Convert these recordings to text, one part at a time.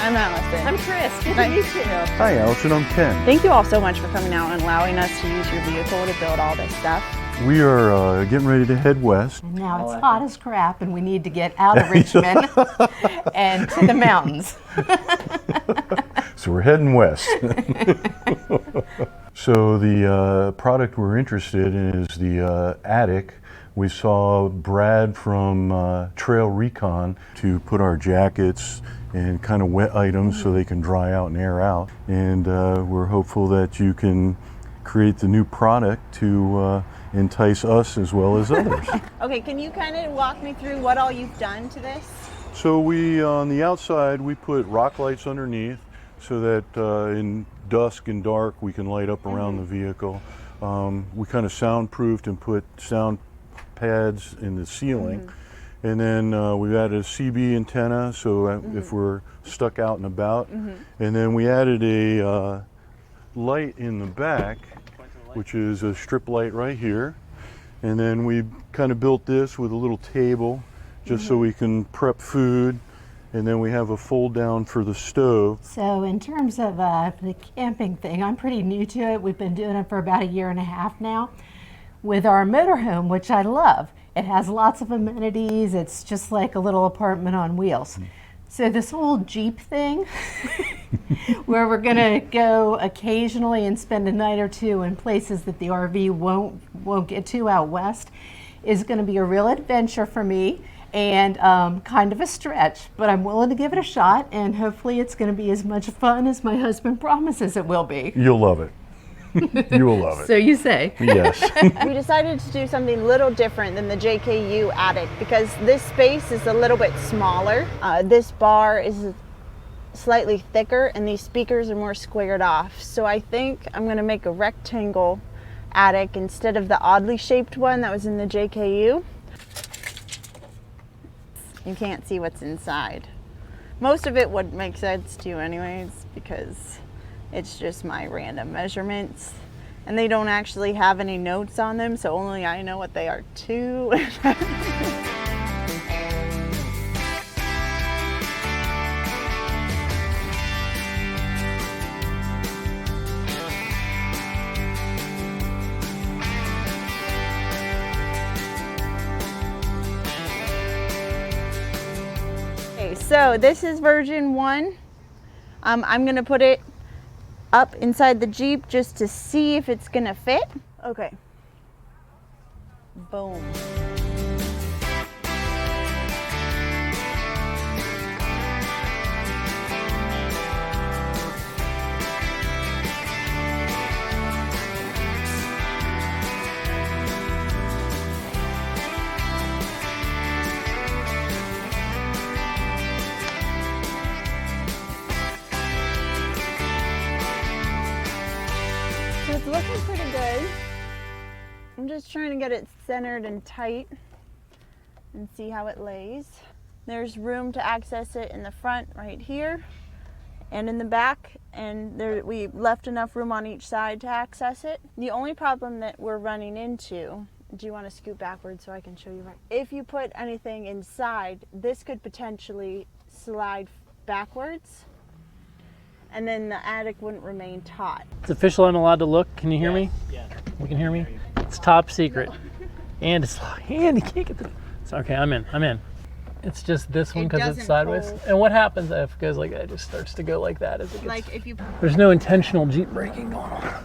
I'm Allison. I'm Kris. Good to Nice. meet you. Hi, Allison. I'm Ken. Thank you all so much for coming out and allowing us to use your vehicle to build all this stuff. We are getting ready to head west. And now it's hot as crap, and we need to get out of Richmond and to the mountains. So we're heading west. So the product we're interested in is the Attic. We saw Brad from Trail Recon to put our jackets and kind of wet items so they can dry out and air out. And we're hopeful that you can create the new product to entice us as well as others. Okay, can you kind of walk me through what all you've done to this? So we, on the outside, we put rock lights underneath so that in dusk and dark we can light up around the vehicle. We kind of soundproofed and put sound pads in the ceiling. And then we've added a CB antenna so if we're stuck out and about. And then we added a light in the back, which is a strip light right here. And then we kind of built this with a little table just so we can prep food. And then we have a fold down for the stove. So in terms of the camping thing, I'm pretty new to it. We've been doing it for about 1.5 years now with our motorhome, which I love. It has lots of amenities. It's just like a little apartment on wheels. So this whole Jeep thing, where we're gonna go occasionally and spend a night or two in places that the RV won't get to out west, is gonna be a real adventure for me and kind of a stretch, but I'm willing to give it a shot, and hopefully it's gonna be as much fun as my husband promises it will be. You'll love it. You will love it. So you say. Yes. We decided to do something a little different than the JLU Attic because this space is a little bit smaller. This bar is slightly thicker and these speakers are more squared off. So I think I'm going to make a rectangle attic instead of the oddly shaped one that was in the JLU. You can't see what's inside. Most of it would make sense to you anyways because it's just my random measurements and they don't actually have any notes on them, so only I know what they are too. Okay, so this is version 1. I'm gonna put it up inside the Jeep just to see if it's gonna fit. Okay. Boom. It's looking pretty good. I'm just trying to get it centered and tight and see how it lays. There's room to access it in the front right here and in the back, and we left enough room on each side to access it. The only problem that we're running into, do you want to scoot backwards so I can show you right? If you put anything inside, this could potentially slide backwards and then the attic wouldn't remain taut. It's official, I'm allowed to look. Can you hear me? Yeah. You can hear me? It's top secret. And it's like, and you can't get the, it's okay, I'm in. It's just this one because it's doesn't sideways. fold. And what happens if it goes like that? It just starts to go like that as it gets. Like if you There's no intentional Jeep braking going on.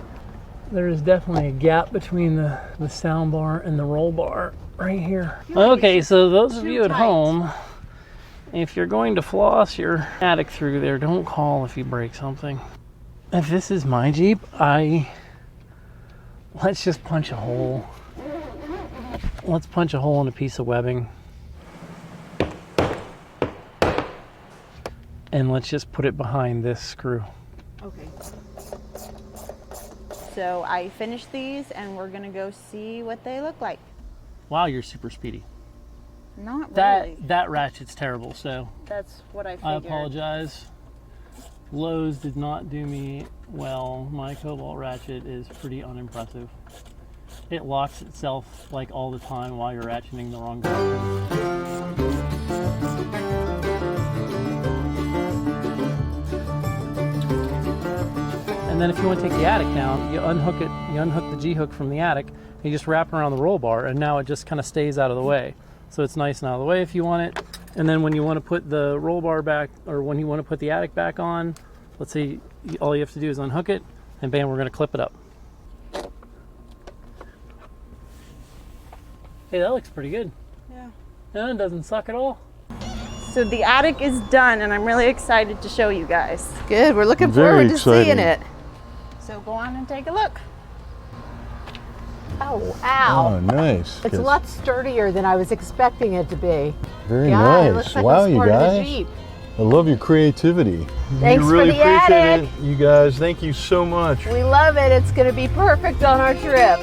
There is definitely a gap between the sound bar and the roll bar right here. Okay, so those of you at home, if you're going to floss your attic through there, don't call if you break something. If this is my Jeep, let's just punch a hole. Let's punch a hole in a piece of webbing. And let's just put it behind this screw. Okay. So I finished these and we're gonna go see what they look like. Wow, you're super speedy. Not really. That ratchet's terrible, so That's what I figured. I apologize. Lowe's did not do me well. My Cobalt ratchet is pretty unimpressive. It locks itself like all the time while you're ratcheting the wrong direction. then if you want to take the attic down, you unhook it, you unhook the G-hook from the attic, and you just wrap it around the roll bar, and now it just kind of stays out of the way. So it's nice and out of the way if you want it. And then when you want to put the roll bar back, or when you want to put the attic back on, let's say all you have to do is unhook it, and bam, we're going to clip it up. Hey, that looks pretty good. Yeah. No, it doesn't suck at all. So the attic is done, and I'm really excited to show you guys. Good. We're looking Very forward to seeing exciting. it. So go on and take a look. Oh, wow. Oh, nice. It's a lot sturdier than I was expecting it to be. Very God, it nice. looks like Wow, it's you part of the guys. Jeep. I love your creativity. Thanks we really for the appreciate attic. it, you guys. Thank you so much. We love it. It's going to be perfect on our trip.